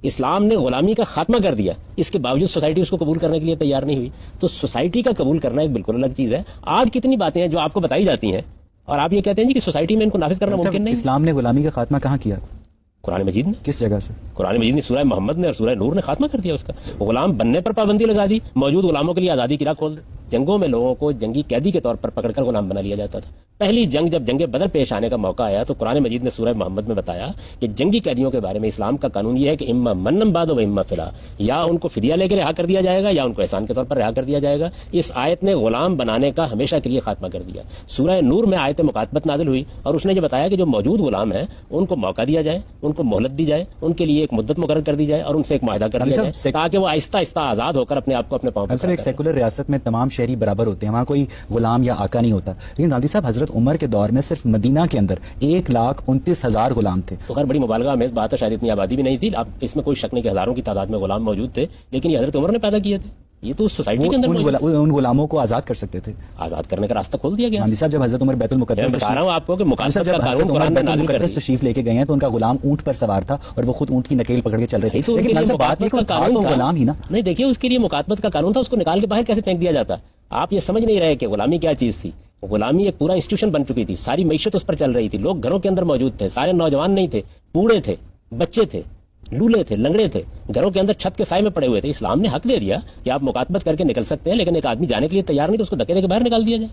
اسلام نے غلامی کا خاتمہ کر دیا، اس کے باوجود سوسائٹی اس کو قبول کرنے کے لیے تیار نہیں ہوئی. تو سوسائٹی کا قبول کرنا ایک بالکل الگ چیز ہے. آج کتنی باتیں ہیں جو آپ کو بتائی جاتی ہیں اور آپ یہ کہتے ہیں جی کہ سوسائٹی میں ان کو نافذ کرنا ممکن نہیں. اسلام نے غلامی کا خاتمہ کہاں کیا؟ قرآن مجید نے. کس جگہ سے؟ قرآن مجید نے سورہ محمد نے اور سورہ نور نے خاتمہ کر دیا اس کا. غلام بننے پر پابندی لگا دی، موجود غلاموں کے لیے آزادی کی راہ کھول دی. جنگوں میں لوگوں کو جنگی قیدی کے طور پر پکڑ کر غلام بنا لیا جاتا تھا. پہلی جنگ جب جنگ بدر پیش آنے کا موقع آیا تو قرآن مجید نے سورہ محمد میں بتایا کہ جنگی قیدیوں کے بارے میں اسلام کا قانون یہ ہے کہ اما منن بعد و اما فلا، یا ان کو فدیہ لے کے رہا کر دیا جائے گا یا ان کو احسان کے طور پر رہا کر دیا جائے گا. اس آیت نے غلام بنانے کا ہمیشہ کے لیے خاتمہ کر دیا. سورہ نور میں آیت مکاتبت نازل ہوئی اور اس نے یہ بتایا کہ جو موجود غلام ہیں ان کو موقع دیا جائے، ان کو مہلت دی جائے، ان کے لیے ایک مدت مقرر کر دی جائے اور ان سے ایک معاہدہ کر دیا جائے تاکہ وہ آہستہ آہستہ آزاد ہو کر اپنے آپ کو اپنے پاؤں پر. ایک سیکولر ریاست میں تمام شہری برابر ہوتے ہیں، وہاں کوئی غلام یا آقا نہیں ہوتا. لیکن نادی صاحب حضرت عمر کے دور میں صرف مدینہ کے اندر 1,29,000 غلام تھے. تو خیر بڑی مبالغہ میں بات ہے، شاید اتنی آبادی بھی نہیں تھی. اب اس میں کوئی شک نہیں کہ ہزاروں کی تعداد میں غلام موجود تھے، لیکن یہ حضرت عمر نے پیدا کیے تھے. یہ تو سوسائٹی کے اندر ان غلاموں کو آزاد کر سکتے تھے. آزاد کرنے کا راستہ کھول دیا گیا. نادی صاحب جب حضرت عمر بیت المقدس بتا رہا ہوں آپ کو کہ مقاصد کا قانون قرآن نے نازل کر دیا. تشریف لے کے گئے ہیں تو ان کا غلام اونٹ پر سوار تھا اور وہ خود اونٹ کی نکیل پکڑ کے چل رہے تھے. لیکن بات نہیں کہ غلام ہی نا نہیں. دیکھیے اس کے لیے مکاتبت کا قانون تھا، اس کو نکال کے باہر کیسے پھینک دیا جاتا. آپ یہ سمجھ نہیں رہے کہ غلامی کیا چیز تھی. غلامی ایک پورا انسٹیٹیوشن بن چکی تھی، ساری معیشت اس پر چل رہی تھی، لوگ گھروں کے اندر موجود تھے، سارے نوجوان نہیں تھے، بوڑھے تھے، بچے تھے، لولے تھے، لنگڑے تھے، گھروں کے اندر چھت کے سائے میں پڑے ہوئے تھے. اسلام نے حق دے دیا کہ آپ مکاتبت کر کے نکل سکتے ہیں، لیکن ایک آدمی جانے کے لیے تیار نہیں تو اس کو دھکے دے کے باہر نکال دیا جائے.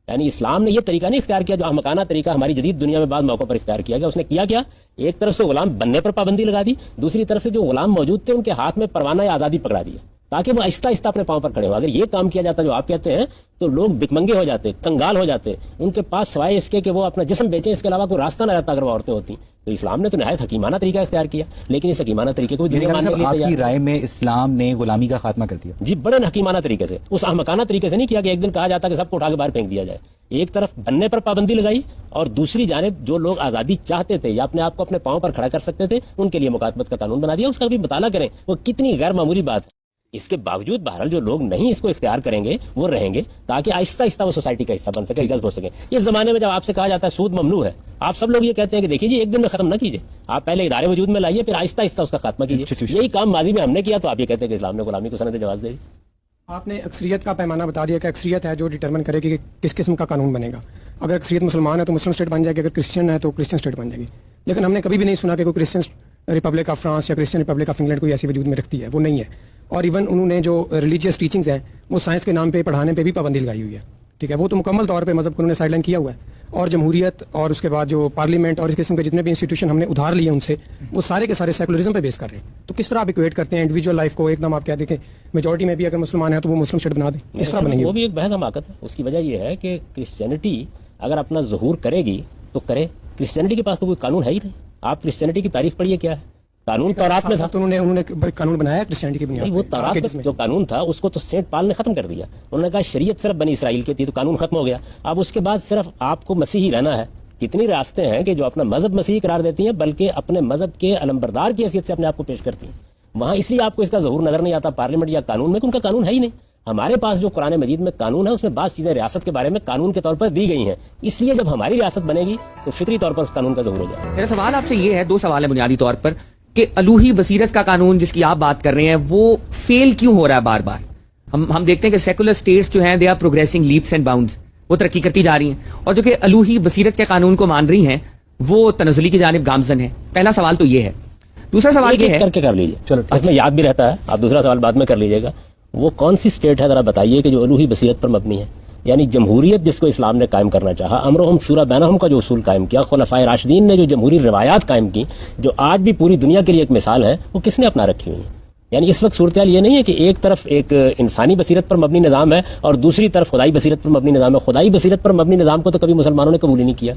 یعنی اسلام نے یہ طریقہ نہیں اختیار کیا جو احمقانہ طریقہ ہماری جدید دنیا میں بعض موقعوں پر اختیار کیا گیا. اس نے کیا ایک طرف سے غلام بننے پر پابندی لگا دی، دوسری طرف سے جو غلام موجود تھے ان کے ہاتھ میں پروانہ آزادی پکڑا دیا تاکہ وہ آہستہ آہستہ اپنے پاؤں پر کھڑے ہو. اگر یہ کام کیا جاتا جو آپ کہتے ہیں تو لوگ بکمنگے ہو جاتے، کنگال ہو جاتے، ان کے پاس سوائے اس کے کہ وہ اپنا جسم بیچیں اس کے علاوہ کوئی راستہ نہ رہتا اگر وہ عورتیں ہوتی. تو اسلام نے تو نہایت حکیمانہ طریقہ اختیار کیا، لیکن اس حکیمانہ طریقے کو آپ کی رائے میں اسلام نے غلامی کا خاتمہ کر دیا؟ جی بڑے حکیمانہ طریقے سے، اس احمقانہ طریقے سے نہیں کیا کہ ایک دن کہا جاتا کہ سب کو اٹھا کے باہر پھینک دیا جائے. ایک طرف بننے پر پابندی لگائی اور دوسری جانب جو لوگ آزادی چاہتے تھے یا اپنے آپ کو اپنے پاؤں پر کھڑا کر سکتے تھے ان کے لیے مکاتبت کا قانون بنا دیا. اس کا بھی مطالعہ کریں وہ کتنی غیر معمولی بات ہے. اس کے باوجود بہرحال جو لوگ نہیں اس کو اختیار کریں گے وہ رہیں گے تاکہ آہستہ آہستہ وہ سوسائٹی کا حصہ بن سکے، جذب ہو سکے. اس زمانے میں جب آپ سے کہا جاتا ہے سود ممنوع ہے، آپ سب لوگ یہ کہتے ہیں کہ دیکھیے جی ایک دن میں ختم نہ کیجیے، آپ پہلے ادارے وجود میں لائیے، پھر آہستہ آہستہ اس کا خاتمہ کیجیے. یہی کام ماضی میں ہم نے کیا تو آپ یہ کہتے ہیں کہ اسلام نے غلامی کو سند جواز دے دی. آپ نے اکثریت کا پیمانہ بتا دیا کہ اکثریت ہے جو ڈٹرمن کرے کہ کس قسم کا قانون بنے گا. اگر اکثریت مسلمان ہے تو مسلم اسٹیٹ بن جائے گی، اگر کرسچن ہے تو کرسچن اسٹیٹ بن جائے گی. لیکن ہم نے کبھی بھی نہیں سنا کہ کوئی کرسچن ریپبلک آف فرانس یا کرسچن ریپبلک آف انگلینڈ کوئی ایسی وجود میں رکھتی ہے، وہ نہیں ہے. اور ایون انہوں نے جو ریلیجیس ٹیچنگز ہیں وہ سائنس کے نام پہ پڑھانے پہ بھی پابندی لگائی ہوئی ہے. ٹھیک ہے، وہ تو مکمل طور پہ مذہب کو انہوں نے سائیڈ لائن کیا ہوا ہے. اور جمہوریت اور اس کے بعد جو پارلیمنٹ اور اس قسم کے جتنے بھی انسٹیٹیوشن ہم نے ادھار لیے ان سے، وہ سارے کے سارے سیکولرزم پہ بیس کر رہے ہیں. تو کس طرح آپ ایکویٹ کرتے ہیں انڈیویجول لائف کو؟ ایک دم آپ کہہ دیں کہ میجورٹی میں بھی اگر مسلمان ہیں تو وہ مسلم اسٹیٹ بنا دیں، اس طرح بنے گی. وہ بھی ایک بحث حماقت ہے. اس کی وجہ یہ ہے کہ کرسچینٹی اگر اپنا ظہور کرے گی تو کرے. کرسچینٹی کے پاس تو کوئی قانون ہے ہی نہیں. آپ کرسچینٹی کی تاریخ پڑھیے کیا ہے. قانون تورات میں تھا، انہوں نے قانون بنایا کرسچینٹی کی بنیاد. وہ تورات میں جو قانون تھا اس کو تو سینٹ پال نے ختم کر دیا. انہوں نے کہا شریعت صرف بنی اسرائیل کی تھی تو قانون ختم ہو گیا. اب اس کے بعد صرف آپ کو مسیحی رہنا ہے. کتنی ریاستیں ہیں کہ جو اپنا مذہب مسیحی قرار دیتی ہیں بلکہ اپنے مذہب کے علمبردار کی حیثیت سے اپنے آپ کو پیش کرتی ہیں. وہاں اس لیے آپ کو اس کا ظہور نظر نہیں آتا پارلیمنٹ یا قانون میں، کہ ان کا قانون ہے ہی نہیں. ہمارے پاس جو قرآن مجید میں قانون ہے اس میں بعض چیزیں ریاست کے بارے میں قانون کے طور پر دی گئی ہیں. اس لیے جب ہماری ریاست بنے گی تو فطری طور پر اس قانون کا ظہور ہو جائے. میرا سوال آپ سے یہ ہے، دو سوال ہے بنیادی طور پر، کہ الوہی بصیرت کا قانون جس کی آپ بات کر رہے ہیں وہ فیل کیوں ہو رہا ہے بار بار؟ ہم دیکھتے ہیں کہ سیکولر اسٹیٹس جو ہیں they are progressing leaps and bounds, وہ ترقی کرتی جا رہی ہیں، اور جو کہ الوہی بصیرت کے قانون کو مان رہی ہیں وہ تنزلی کی جانب گامزن ہے. پہلا سوال تو یہ ہے. دوسرا سوال یہ ہے کر کے کر لیجیے، چلو اس میں یاد بھی رہتا ہے. آپ دوسرا سوال بعد میں کر لیجیے گا. وہ کون سی اسٹیٹ ہے ذرا بتائیے کہ جو الوہی بصیرت پر مبنی ہے؟ یعنی جمہوریت جس کو اسلام نے قائم کرنا چاہا، امرہم شورا بینہم کا جو اصول قائم کیا، خلفائے راشدین نے جو جمہوری روایات قائم کی جو آج بھی پوری دنیا کے لیے ایک مثال ہے، وہ کس نے اپنا رکھی ہوئی ہیں؟ یعنی اس وقت صورتحال یہ نہیں ہے کہ ایک طرف ایک انسانی بصیرت پر مبنی نظام ہے اور دوسری طرف خدائی بصیرت پر مبنی نظام ہے. خدائی بصیرت پر مبنی نظام کو تو کبھی مسلمانوں نے قبول ہی نہیں کیا،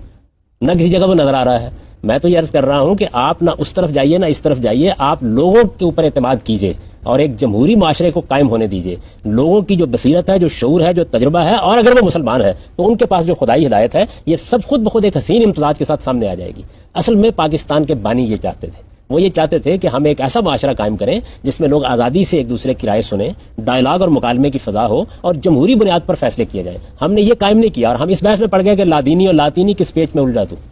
نہ کسی جگہ وہ نظر آ رہا ہے. میں تو یہ عرض کر رہا ہوں کہ آپ نہ اس طرف جائیے نہ اس طرف جائیے، آپ لوگوں کے اوپر اعتماد کیجئے اور ایک جمہوری معاشرے کو قائم ہونے دیجئے. لوگوں کی جو بصیرت ہے، جو شعور ہے، جو تجربہ ہے، اور اگر وہ مسلمان ہے تو ان کے پاس جو خدائی ہدایت ہے، یہ سب خود بخود ایک حسین امتزاج کے ساتھ سامنے آ جائے گی. اصل میں پاکستان کے بانی یہ چاہتے تھے، وہ یہ چاہتے تھے کہ ہم ایک ایسا معاشرہ قائم کریں جس میں لوگ آزادی سے ایک دوسرے کی رائے سنیں، ڈائلاگ اور مکالمے کی فضا ہو اور جمہوری بنیاد پر فیصلے کیے جائیں. ہم نے یہ قائم نہیں کیا اور ہم اس بحث میں پڑ گئے کہ لادینی اور لاطینی کس پیج میں الجھا دوں.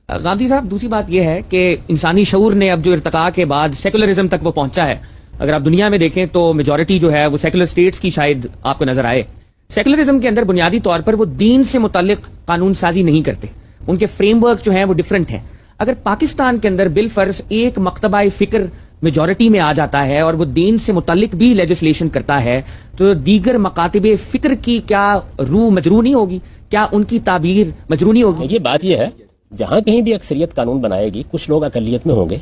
غامدی صاحب دوسری بات یہ ہے کہ انسانی شعور نے اب جو ارتقاء کے بعد سیکولرزم تک وہ پہنچا ہے. اگر آپ دنیا میں دیکھیں تو میجورٹی جو ہے وہ سیکولر اسٹیٹس کی شاید آپ کو نظر آئے. سیکولرزم کے اندر بنیادی طور پر وہ دین سے متعلق قانون سازی نہیں کرتے, ان کے فریم ورک جو ہیں وہ ڈفرنٹ ہیں. اگر پاکستان کے اندر بالفرض ایک مکتبہ فکر میجورٹی میں آ جاتا ہے اور وہ دین سے متعلق بھی لیجسلیشن کرتا ہے تو دیگر مکاتب فکر کی کیا روح مجروح نہیں ہوگی؟ کیا ان کی تعبیر مجروح نہیں ہوگی؟ یہ بات یہ ہے, جہاں کہیں بھی اکثریت قانون بنائے گی کچھ لوگ اقلیت میں ہوں گے.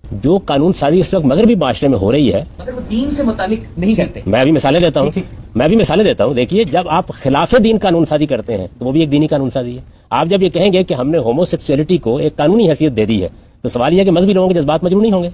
جو قانون سازی اس وقت مغربی معاشرے میں ہو رہی ہے, اگر وہ دین سے متعلق نہیں کرتے. میں بھی مثالیں دیتا ہوں. دیکھیے, جب آپ خلاف دین قانون سازی کرتے ہیں تو وہ بھی ایک دینی قانون سازی ہے. آپ جب یہ کہیں گے کہ ہم نے ہومو سیکسولیٹی کو ایک قانونی حیثیت دے دی ہے, تو سوال یہ ہے کہ مذہبی لوگوں کے جذبات مجروح نہیں ہوں گے؟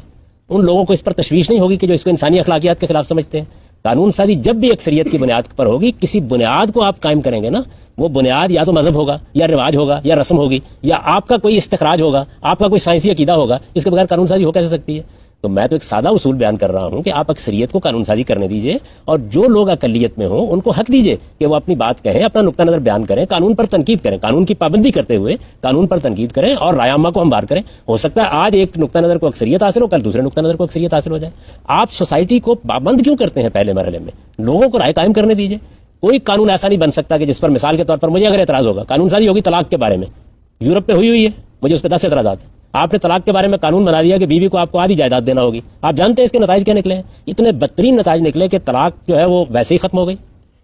ان لوگوں کو اس پر تشویش نہیں ہوگی کہ جو اس کو انسانی اخلاقیات کے خلاف سمجھتے ہیں؟ قانون سازی جب بھی اکثریت کی بنیاد پر ہوگی, کسی بنیاد کو آپ قائم کریں گے نا, وہ بنیاد یا تو مذہب ہوگا, یا رواج ہوگا, یا رسم ہوگی, یا آپ کا کوئی استخراج ہوگا, آپ کا کوئی سائنسی عقیدہ ہوگا. اس کے بغیر قانون سازی ہو کیسے سکتی ہے؟ تو میں تو ایک سادہ اصول بیان کر رہا ہوں کہ آپ اکثریت کو قانون سازی کرنے دیجئے, اور جو لوگ اقلیت میں ہوں ان کو حق دیجئے کہ وہ اپنی بات کہیں, اپنا نقطہ نظر بیان کریں, قانون پر تنقید کریں, قانون کی پابندی کرتے ہوئے قانون پر تنقید کریں اور رائے عامہ کو ہموار کریں. ہو سکتا ہے آج ایک نقطہ نظر کو اکثریت حاصل ہو, کل دوسرے نقطہ نظر کو اکثریت حاصل ہو جائے. آپ سوسائٹی کو پابند کیوں کرتے ہیں پہلے مرحلے میں؟ لوگوں کو رائے قائم کرنے دیجئے. کوئی قانون ایسا نہیں بن سکتا کہ جس پر مثال کے طور پر مجھے اگر اعتراض ہوگا, قانون سازی ہوگی طلاق کے بارے میں, یورپ میں ہوئی ہے, مجھے اس پہ 10 اعتراضات ہیں. آپ نے طلاق کے بارے میں قانون بنا دیا کہ بیوی کو آپ کو آدھی جائیداد دینا ہوگی. آپ جانتے ہیں اس کے نتائج کیا نکلے ہیں؟ اتنے بدترین نتائج نکلے کہ طلاق جو ہے وہ ویسے ہی ختم ہو گئی.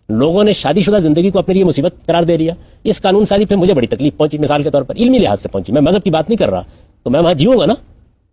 لوگوں نے شادی شدہ زندگی کو اپنے لیے مصیبت قرار دے دیا. اس قانون سازی پہ مجھے بڑی تکلیف پہنچی, مثال کے طور پر علمی لحاظ سے پہنچی. میں مذہب کی بات نہیں کر رہا, تو میں وہاں جیوں گا نا,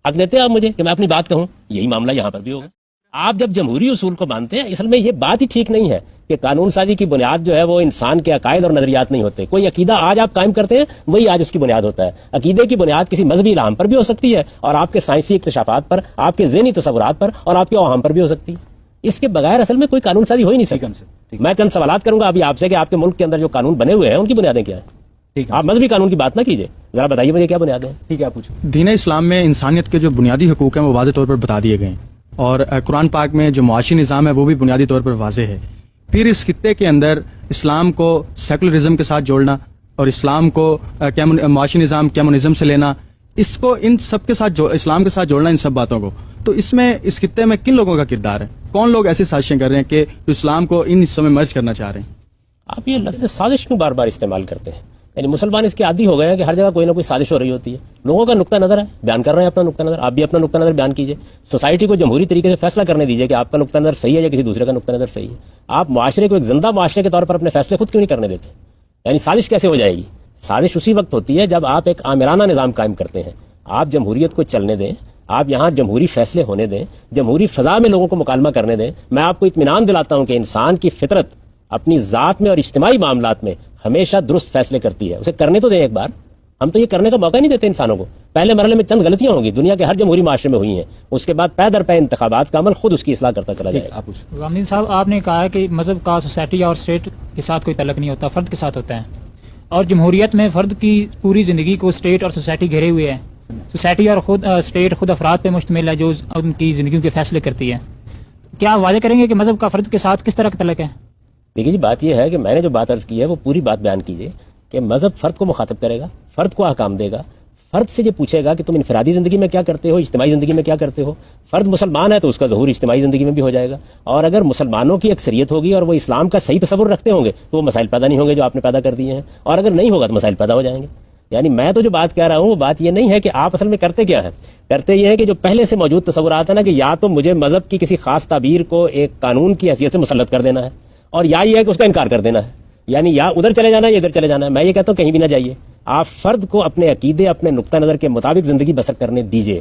حق دیتے ہیں آپ مجھے کہ میں اپنی بات کہوں. یہی معاملہ یہاں پر بھی ہوگا. آپ جب جمہوری اصول کو مانتے ہیں, اصل میں یہ بات ہی ٹھیک نہیں ہے کہ قانون سازی کی بنیاد جو ہے وہ انسان کے عقائد اور نظریات نہیں ہوتے. کوئی عقیدہ آج آپ قائم کرتے ہیں وہی آج اس کی بنیاد ہوتا ہے. عقیدے کی بنیاد کسی مذہبی الہام پر بھی ہو سکتی ہے, اور آپ کے سائنسی اکتشافات پر, آپ کے ذہنی تصورات پر, اور آپ کے اوہام پر بھی ہو سکتی ہے. اس کے بغیر اصل میں کوئی قانون سازی ہو ہی نہیں سکتی. میں چند سوالات کروں گا ابھی آپ سے کہ آپ کے ملک کے اندر جو قانون بنے ہوئے ہیں ان کی بنیادیں کیا ہیں؟ آپ مذہبی قانون کی بات نہ کیجیے, ذرا بتائیے مجھے کیا بنیادیں ہیں. ٹھیک ہے, آپ پوچھو. دین اسلام میں انسانیت کے جو بنیادی حقوق ہیں وہ واضح طور پر بتا دیے گئے ہیں, اور قرآن پاک میں جو معاشی نظام ہے وہ بھی بنیادی طور پر واضح ہے. پھر اس خطے کے اندر اسلام کو سیکولرزم کے ساتھ جوڑنا اور اسلام کو معاشی نظام کمیونزم سے لینا, اس کو ان سب کے ساتھ اسلام کے ساتھ جوڑنا, ان سب باتوں کو, تو اس میں اس خطے میں کن لوگوں کا کردار ہے؟ کون لوگ ایسی سازشیں کر رہے ہیں کہ جو اسلام کو ان حصوں میں مرج کرنا چاہ رہے ہیں؟ آپ یہ لفظ سازش کیوں بار بار استعمال کرتے ہیں؟ یعنی مسلمان اس کے عادی ہو گئے ہیں کہ ہر جگہ کوئی نہ کوئی سازش ہو رہی ہوتی ہے. لوگوں کا نقطہ نظر ہے, بیان کر رہے ہیں اپنا نقطہ نظر, آپ بھی اپنا نقطہ نظر بیان کیجئے. سوسائٹی کو جمہوری طریقے سے فیصلہ کرنے دیجئے کہ آپ کا نقطہ نظر صحیح ہے یا کسی دوسرے کا نقطہ نظر صحیح ہے. آپ معاشرے کو ایک زندہ معاشرے کے طور پر اپنے فیصلے خود کیوں نہیں کرنے دیتے؟ یعنی سازش کیسے ہو جائے گی؟ سازش اسی وقت ہوتی ہے جب آپ ایک آمرانہ نظام قائم کرتے ہیں. آپ جمہوریت کو چلنے دیں, آپ یہاں جمہوری فیصلے ہونے دیں, جمہوری فضا میں لوگوں کو مکالمہ کرنے دیں. میں آپ کو اطمینان دلاتا ہوں کہ انسان کی فطرت اپنی ذات میں اور اجتماعی معاملات میں ہمیشہ درست فیصلے کرتی ہے. اسے کرنے تو دیں ایک بار. ہم تو یہ کرنے کا موقع نہیں دیتے انسانوں کو. پہلے مرحلے میں چند غلطیاں ہوں گی, دنیا کے ہر جمہوری معاشرے میں ہوئی ہیں, اس کے بعد پے در پے انتخابات کا عمل خود اس کی اصلاح کرتا چلا جائے گا. غامدی صاحب, آپ نے کہا ہے کہ مذہب کا سوسائٹی اور اسٹیٹ کے ساتھ کوئی تعلق نہیں ہوتا, فرد کے ساتھ ہوتا ہے, اور جمہوریت میں فرد کی پوری زندگی کو اسٹیٹ اور سوسائٹی گھیرے ہوئے ہیں. سوسائٹی اور خود اسٹیٹ خود افراد پہ مشتمل ہے جو ان کی زندگیوں کے فیصلے کرتی ہے. کیا آپ واضح کریں گے کہ مذہب کا فرد کے ساتھ کس طرح کا تعلق ہے؟ دیکھیے جی, بات یہ ہے کہ میں نے جو بات عرض کی ہے وہ پوری بات بیان کیجیے کہ مذہب فرد کو مخاطب کرے گا, فرد کو احکام دے گا, فرد سے یہ پوچھے گا کہ تم انفرادی زندگی میں کیا کرتے ہو, اجتماعی زندگی میں کیا کرتے ہو. فرد مسلمان ہے تو اس کا ظہور اجتماعی زندگی میں بھی ہو جائے گا, اور اگر مسلمانوں کی اکثریت ہوگی اور وہ اسلام کا صحیح تصور رکھتے ہوں گے تو وہ مسائل پیدا نہیں ہوں گے جو آپ نے پیدا کر دیے ہیں, اور اگر نہیں ہوگا تو مسائل پیدا ہو جائیں گے. یعنی میں تو جو بات کہہ رہا ہوں وہ بات یہ نہیں ہے کہ آپ اصل میں کرتے کیا ہیں. کرتے یہ ہے کہ جو پہلے سے موجود تصورات ہے نا, کہ یا تو مجھے مذہب کی کسی خاص تعبیر کو ایک قانون کی حیثیت سے مسلط کر دینا ہے, اور یا یہ ہے کہ اس کا انکار کر دینا ہے. یعنی یا ادھر چلے جانا ہے یا ادھر چلے جانا ہے. میں یہ کہتا ہوں کہیں بھی نہ جائیے, آپ فرد کو اپنے عقیدے, اپنے نقطہ نظر کے مطابق زندگی بسر کرنے دیجیے.